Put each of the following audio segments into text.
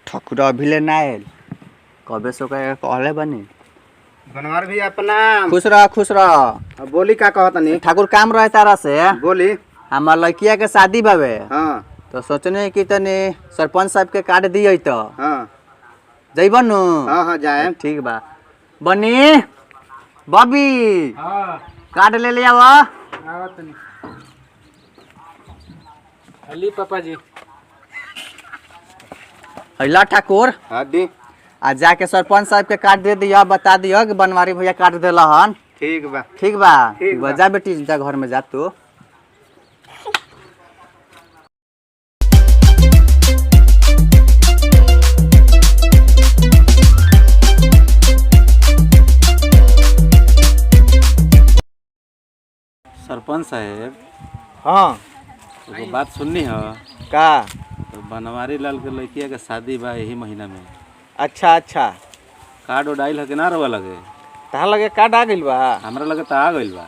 ठकुरा अभी ले ना आयल कबे सो कहले बनी बनवार भी अपना खुश रह। बोली का कहत नहीं ठाकुर काम रहे तारा से बोली। हमार लड़किया के शादी बावे हाँ तो सोचने कि तनी सरपंच साहब के कार्ड दिए तो हाँ जइबन नु। हाँ हाँ जाए ठीक बा बनी बबी हाँ कार्ड ले लिया वो आवत नहीं अली पापा जी हैला ठाकुर हाँ दी आ जाके सरपंच साहब के कार्ड दे दिया बता दिया कि बनवारी भैया कार्ड देला हन। ठीक बा ठीक बा ठीक बा। जा बेटी जा घर में जा तू। सरपंच साहेब हाँ एगो बात सुननी है का तो बनवारी लाल के लड़किया के शादी बा यही महीना में। अच्छा अच्छा कार्ड उडाइल है कि ना रवा लगे? तहां लगे कार्ड आ गइल बा। हमरा लगे तो आ गइल बा।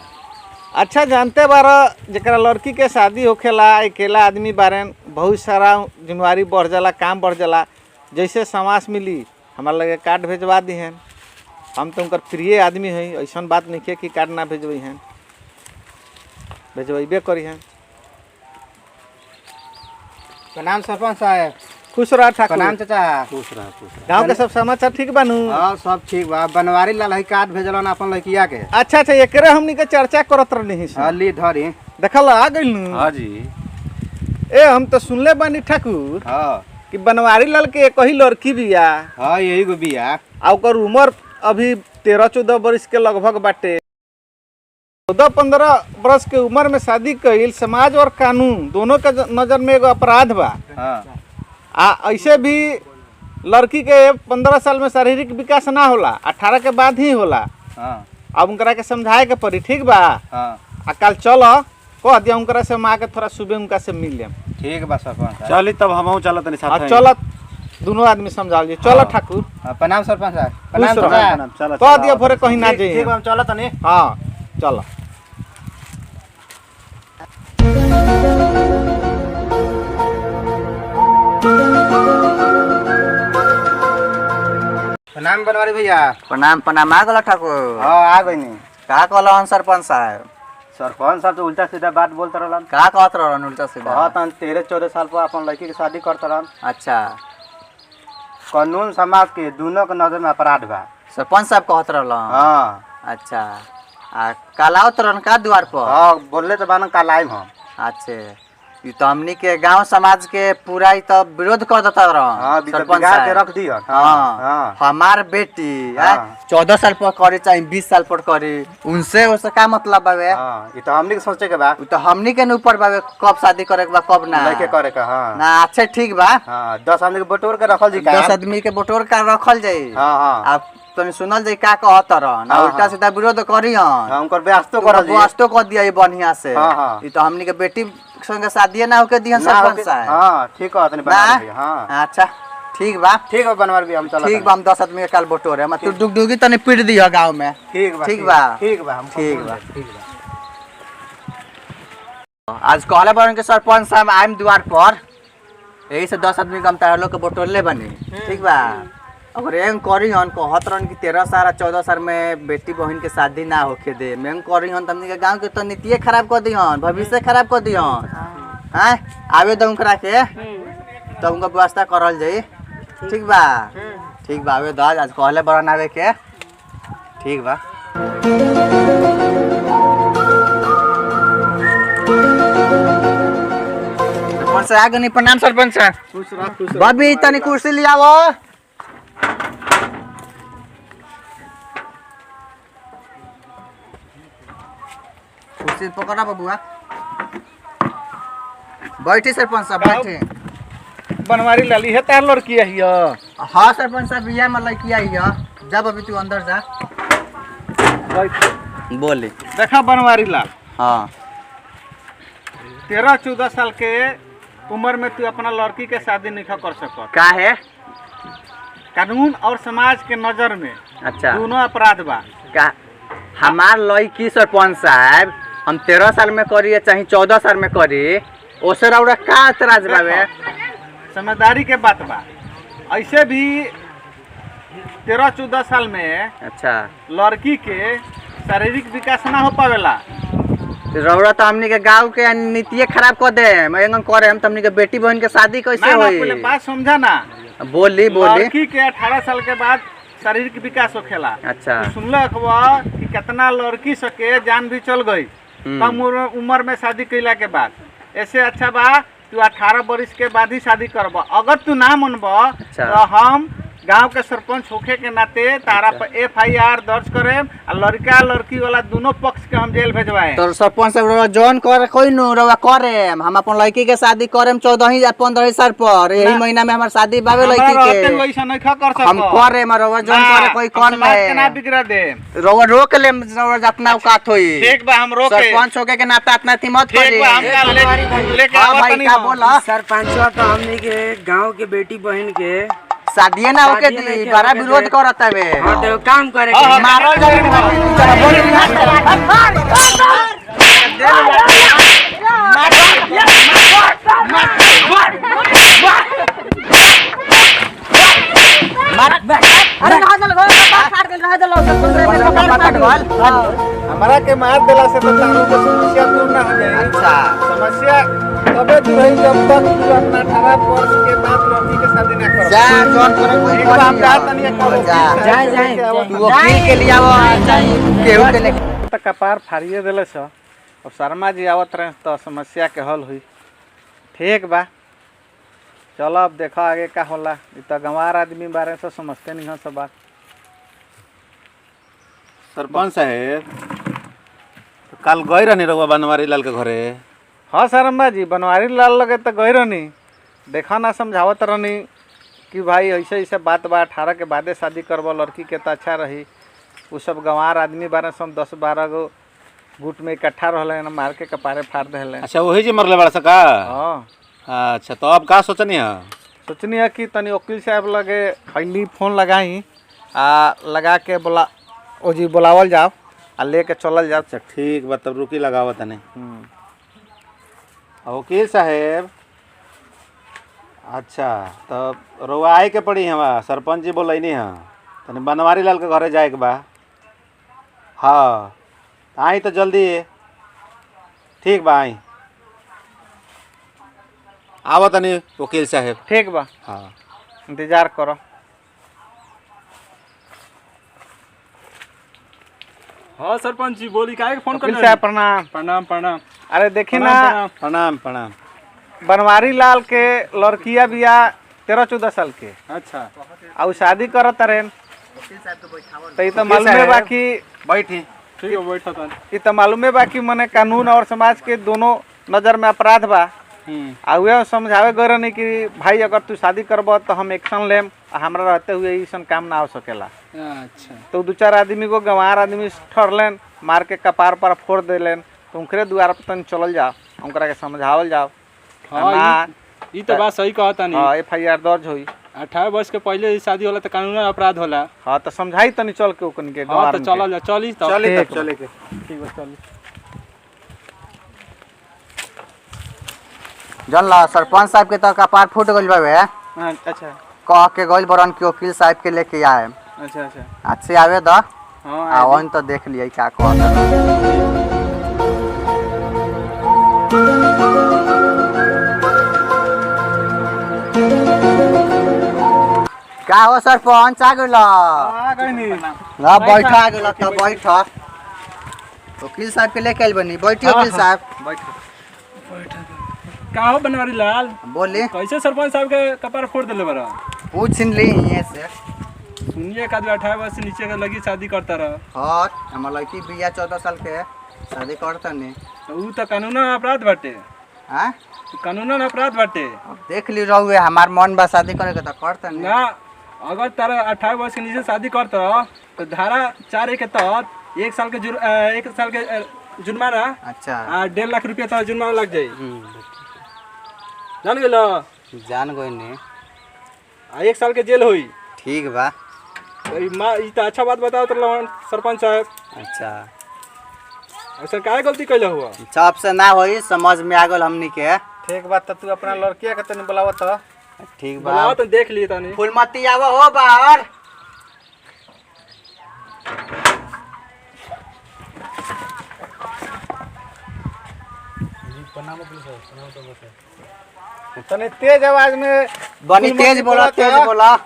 अच्छा जानते बार जरा लड़की के शादी होखेला अकेला आदमी बारेन बहुत सारा जिम्मेवारी बढ़ जाला काम बढ़ जाला। जैसे समाज मिली हमारे लगे कार्ड भेजवा दी हैं। हम तो उनकर प्रिय आदमी हैं ऐसा बात नहीं है कि कार्ड ना भेजबी हैं भेजबे करी हैं। प्रणाम सरपंच साहब। खुश रहा ठाकुर। प्रणाम चाचा। खुश रहा खुश रहा। गाँव के सब समाचार ठीक बानू? हाँ सब ठीक बा। बनवारी लाल है कार्ड भेजलन अपन लड़किया के। अच्छा अच्छा एकरे हमनी के चर्चा करत रहनी हाँ ली धरी। देखल आ गइल नु। हाँ जी ए हम तो सुनले बानी ठाकुर हाँ कि बनवारी लाल के एक ही लड़की बिया हाँ यही गो बिया। आ ओकर उम्र अभी 13-14 वर्ष के लगभग बाटे। 14-15 वर्ष के उम्र में शादी कईल समाज और कानून दोनों के नजर में एगो अपराध बा। हाँ आ ऐसे भी लड़की के 15 साल में शारीरिक विकास ना होला 18 के बाद ही होला। हाँ अब उनकरा के समझाए के पड़ी ठीक बा। हाँ आ कल चल कह दिया उनकरा से माँ के थोड़ा सुबह उनका से मिल लेम। ठीक बा सरपंच साहब। चली तब हम चलत नहीं साथ। चल दोनों आदमी समझा लीजिए। चलो ठाकुर। हाँ, प्रणाम सरपंच साहब। खुश रहो। चाचा। चल कह दिया भोरे कहीं ना ठीक जाइए। बा हम चलत नहीं। हाँ चलो। प्रणाम बनवारी भैया। प्रणाम प्रणाम आ गला ठाकुर। हाँ आ गई नहीं। का कहला हन सरपंच साहब? सरपंच साहब तो उल्टा सीधा बात बोलते रहलन। का कहत रहन उल्टा सीधा? कहत 13-14 साल पर अपन लड़की के शादी करते रहन। अच्छा कानून समाज के दोनों के नजर में अपराध बा। सरपंच साहब कहत रहलन। हाँ अच्छा आ कालावत रहन का द्वार पर? हाँ बोले तो बान कल आइम हम। अच्छे ये तो हमनी के गांव समाज के पूरा ही तो विरोध कर देता हाँ रहन सरपंच के रख दिया। हाँ हमार बेटी हाँ। 14 साल पर करे चाहे 20 साल पर करे उनसे उससे का मतलब बावे? हाँ ये तो हमनी के सोचे के बा। उ तो हमनी के ऊपर बावे कब शादी करे के बा कब ना लड़के करे का। हाँ ना। अच्छा ठीक बा। हाँ 10 आदमी के बटोर के रखल जी का। 10 आदमी के बटोर का रखल जाई। हाँ हाँ अब तनी सुनल जाई का कहत रहन हाँ, उल्टा सीधा विरोध करी हन। हाँ उनकर व्यस्त करल जी। वास्तो कर दिया ये बढ़िया से। हाँ, हाँ। ये तो हमनी के बेटी संगे शादी ना होके दिहन ना सरपंच होके- साहब। हाँ ठीक है तनी बनवा भैया। हाँ अच्छा ठीक बा। ठीक है बनवा भी हम चलत ठीक बा हम 10 आदमी के काल बटोरे हम तू डुगडुगी तनी पीट दिह गांव में। ठीक बा ठीक बा। ठीक बा हम ठीक बा। ठीक बा। आज कहले बारन के सरपंच साहब आइम द्वार पर यही से 10 आदमी कम तार लोग के बटोरले बनी। ठीक बा अगर एम करी हन कहत रहन कि 13 साल 14 साल में बेटी बहन के शादी ना होके दे में करी हन तमनी के गांव के तो नीतिये खराब कर दिहन भविष्य खराब कर दिहन। हैं आवे दम करा के तो उनका व्यवस्था करल जाई। ठीक बा ठीक बा आवे दाज आज कहले बरन आवे के। ठीक बा सरपंच से आगे नहीं प्रणाम सरपंच साहब। खुश रह खुश रह। बबी तनी कुर्सी ले आवो। कुर्सी पकड़ा बबुआ। बैठी सरपंच साहब बैठी। बनवारी लाली है तार लड़की है हिया। हाँ सरपंच साहब बिया में लड़की आई है। जा बबी तू अंदर जा। बैठ। बोली देखा बनवारी लाल हाँ 13-14 साल के उम्र में तू अपना लड़की के शादी नहीं कर सकत। का है? कानून और समाज के नजर में अच्छा दोनों अपराध बा। का हमार लड़की सरपंच साहब हम 13 साल में करी चाहे 14 साल में करी ओसे रउरा का एतराज बावे? समझदारी के बात बा। ऐसे भी 13-14 साल में अच्छा लड़की के शारीरिक विकास ना हो पावेला। रउरा तो हमनी के गांव के नीतिये खराब कर दे एंगन करे हम हमनी के बेटी बहन के शादी कैसे ना होई पहले बात समझा ना। बोली लड़की के 18 साल के बाद शारीरिक विकास होखेला। अच्छा सुनलक बा कि कितना लड़की सके जान भी चल गई कम उम्र में शादी कैला के बाद। ऐसे अच्छा बा तू 18 वर्ष के बाद ही शादी करब। अगर तू ना मनब अच्छा। तो हम गांव के सरपंच होखे के नाते तारा पर FIR दर्ज करे और लड़का लड़की वाला दोनों पक्ष के हम जेल भेजवाए। तो सरपंच साहब रउरा जॉन कर कोई नु रउरा करे हम अपन लड़की के शादी करे 14 या 15 साल पर यही महीना में हमार शादी बावे लड़की के वैसा नहीं कर सकते हम करे रउरा जॉन करे कोई कौन समाज के ना में बिगड़ा दे। रउरा रोक ले रउरा अपना औकात होई ठीक बा हम रोके। सरपंच होके के नाता इतना थी मत ठीक करी बा हम लेके हाँ आवत भाई नहीं का हम। बोला सरपंचवा तो हमनी के गांव के बेटी बहन के शादी ना होके शादी नहीं दी के बड़ा होके विरोध दे। करत हवे हाँ तो काम करे हाँ, के मारो हमारा के मार देला से तो तारू के समस्या दूर ना हो जाए। अच्छा समस्या तबे दूर होई जब तक तू अपना 18 वर्ष के बाद लड़की के शादी ना कर। जा जॉन करे कोई एक बार हम जा तनी एक बार जा जाए जाए तू वकील के लिए आवो चाहिए केहू के लेके त कपार फाड़िए देले छ। अब शर्मा जी आवत रहे तो समस्या के हल हुई। ठीक बा चलो अब देखो आगे का होला। इ त गंवार आदमी बारे से समझते नहीं हो सब बात। सरपंच साहेब तो कल गई रहनी रहुआ बनवारी लाल के घरे। हाँ शर्मा जी बनवारी लाल लगे तो गई रहनी देखा ना समझावत रहनी कि भाई ऐसे ऐसे बात बा 18 के बादे शादी करब लड़की के तो अच्छा रही। वो सब गंवार आदमी बारे से 10-12 गो गुट में इकट्ठा रहले मार के कपारे फाड़ देले। अच्छा वही जी मरले बड़ा सका। हाँ अच्छा तो अब का सोचनी है? सोचनी है कि तनी वकील साहब लगे पहली फोन लगाई आ लगा के बोला ओ जी बुलावल जाओ आ लेके चलल जाओ। अच्छा ठीक बा तब रुकी लगावत तने। वकील साहेब अच्छा तब रउआ आए के पड़ी हवा सरपंच जी बोलैनी है तनी बनवारी लाल के घरे जाए के बा। हाँ आई तो जल्दी ठीक बा आई आवा तनी वकील साहेब। ठीक बा हाँ इंतजार करो। हाँ सरपंच जी बोली काहे के फोन कर वकील साहब प्रणाम। प्रणाम प्रणाम अरे देखी ना प्रणाम प्रणाम। बनवारी लाल के लड़किया बिया 13-14 साल के अच्छा आ उ शादी करत रहे तो ई तो मालूम है बाकी बैठी ठीक है बैठो तन। ई तो मालूम है बाकी मने कानून और समाज के दोनों नजर में अपराध बा। आ उहे समझावे गए रहनी कि भाई अगर तू शादी करब तो हम एक्शन लेम आ हमरा रहते हुए ऐसन काम ना हो सकेला। अच्छा तो 2-4 आदमी को गंवार आदमी ठहरलेन मार के कपार पर फोड़ देलेन तो उनकरे द्वार पर तन चलल जाओ उनकरा के समझावल जाओ। हाँ ई तो बात सही कहता नहीं। हाँ FIR दर्ज होई। 18 वर्ष के पहले शादी होला तो कानूनी अपराध होला। हाँ तो समझाई तनी चल के ओकन के हाँ गंवार तो के। चल चली तो चले ठीक तब चले के। ठीक है चली। जानला सरपंच साहब के तो कपार फूट गइल बावे अच्छा कह के गइल बरन कि वकील साहब के लेके आए अच्छा अच्छा अच्छे आवे द हाँ आवन तो देख लिये क्या कहत। का हो सरपंच आ गइल आ गई नी। ना बैठा आ गइल त बैठ वकील साहब के लेके आइल बनी बैठी वकील साहब का हो बनवारी लाल बोली कैसे सरपंच साहब के कपार फोड़ देले बरा? पूछ ली ये से सुनिए का 18 वर्ष से नीचे के लगी शादी करता रहा हाँ हमार लड़की बिया 14 साल के शादी करता नहीं तो ऊ तो कानूनी अपराध बाटे। हाँ कानूनी अपराध बाटे देख ली रहुए हमार मन बा शादी करे के तो करता नहीं ना। अगर तारा 18 वर्ष के नीचे शादी करता तो धारा 4A के तहत 1 साल के जुर्माना अच्छा आ 1.5 लाख रुपया तक जुर्माना लग जाई। जान गेलो जान गई नहीं आ 1 साल के जेल होई। ठीक बा ई तो अच्छा बात बताओ तो सरपंच साहब अच्छा ऐसा काहे गलती कैले हुआ? चप से ना होई समझ में आ गल हमनी के ठीक बात तो तू अपना लड़किया के तनी बुलावत ठीक बा बुलाओ तो देख लिए तनी। फूलमती आवा हो बाहर। तने तेज आवाज में बनी तेज बोला तेज बोला।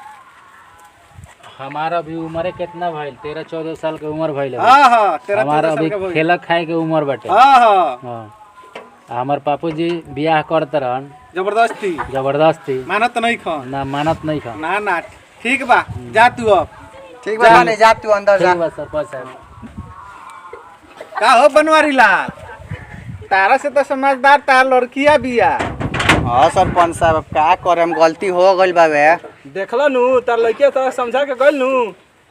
हमारा भी उम्र कितना भइल 13-14 साल के उम्र भइल अभी। हाँ हाँ तेरा हमारा 14 अभी साल का भइल। खेला खाए के उम्र बाटे। हाँ हाँ हाँ हमार पापू जी बियाह करत रहन जबरदस्ती जबरदस्ती मानत नहीं खा ना मानत नहीं खा। ना ना ठीक बा जा तू अब ठीक बा बने जा तू अंदर जा। ठीक बा सरपंच साहब। का हो बनवारी लाल तारा से तो समझदार तार लड़किया बिया। हाँ सरपंच साहब अब का करम गलती हो गइल बाबे। देखला नु तार लड़की तो समझा के गइल नु।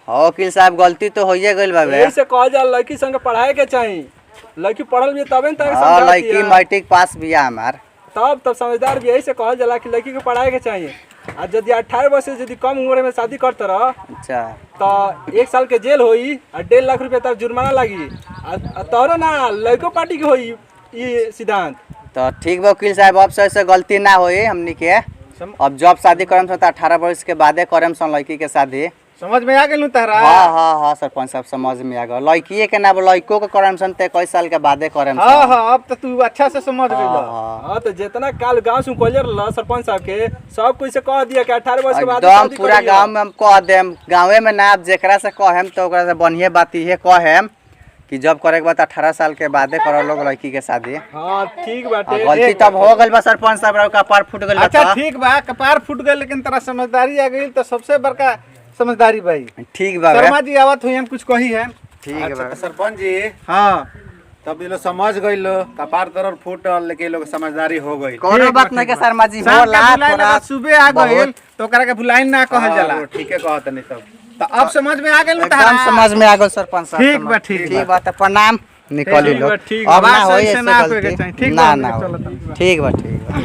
हाँ वकील साहब गलती तो होइए गइल बाबे। यही से कह जा लड़की संग पढ़ाए के चाहिए। लड़की पढ़ल भी तबे न ताके हाँ समझा लड़की मैट्रिक पास बिया हमार। तब समझदार भी। यही से कहल जाला कि लड़की को पढ़ाए के चाहिए। आ यदि 18 वर्ष से यदि कम उम्र में शादी करते रह अच्छा तो 1 साल के जेल होई और 1.5 लाख रुपया तक जुर्माना लगी। तोरो ना लड़को पार्टी के होई ये सिद्धांत। तो ठीक बा वकील साहब अब से गलती ना होई हमनी के। अब जब शादी करम तो 18 वर्ष के बादे करम सन लड़की के शादी। समझ में आ गेलू तारा। हाँ हाँ हाँ सरपंच साहब समझ में आ गल। लड़किए के ना लड़को के करम सन ते कई साल के बादे करम सन। हाँ हाँ अब तो तू अच्छा से समझ हाँ, गइल। हाँ। हाँ तो जितना काल गांव से कॉलेज रहा सरपंच साहब के सब कोई से कह दिया कि 18 वर्ष के बाद एकदम शादी पूरा करिए। गांव में हम कह देम। गाँवे में ना अब जेकरा से कहेम तो ओकरा से बढ़िया बात इहे कहेम कि जब करे के बाद 18 साल के बादे करो लोग लड़की के शादी। हाँ ठीक बाटे। गलती तब हो गइल बा सरपंच साहब का पार फूट गइल बा। अच्छा तो। ठीक बा कपार फूट गए लेकिन तेरा समझदारी आ गई तो सबसे बड़का समझदारी भाई। ठीक बा शर्मा जी आवत हुई कुछ कही है। ठीक बा। सरपंच जी हाँ तब ये लोग समझ गई लो कपार तरफ फूटल लेकिन लोग समझदारी हो गई। कोनो बात नहीं के शर्मा जी शाम होला के बुलाए थोड़ा लगा, सुबह आ गइल तो ओकरा के भुलाइन ना कहल जाला। ठीक है कहत नहीं सब। तो अब समझ में आ गेल एकदम समझ में आ गल सरपंच साहब। ठीक बा, ठीक ठीक बा तो प्रणाम निकली ठीक बा, लोग। ठीक अब बा। ना आवाज होई सही से ऐसे ना होए के गलती। चाहिए। ठीक ना बा, ना चलो, होई। चलो। ठीक बा ठीक बा।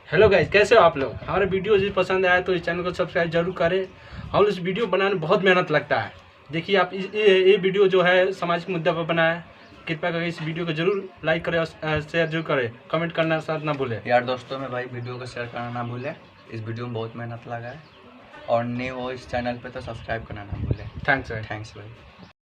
हेलो गाइस कैसे हो आप लोग। हमारे वीडियो यदि पसंद आए तो इस चैनल को सब्सक्राइब जरूर करें। हम इस वीडियो बनाने में बहुत मेहनत लगता है। देखिए आप ये वीडियो जो है सामाजिक मुद्दा पर बना है। कृपया करके इस वीडियो को जरूर लाइक करें और शेयर जरूर करें। कमेंट करना साथ ना भूलें। यार दोस्तों में भाई वीडियो को शेयर करना ना भूलें। इस वीडियो में बहुत मेहनत लगा है और न्यू हो इस चैनल पे तो सब्सक्राइब करना ना भूलें। थैंक्स भाई। थैंक्स भाई।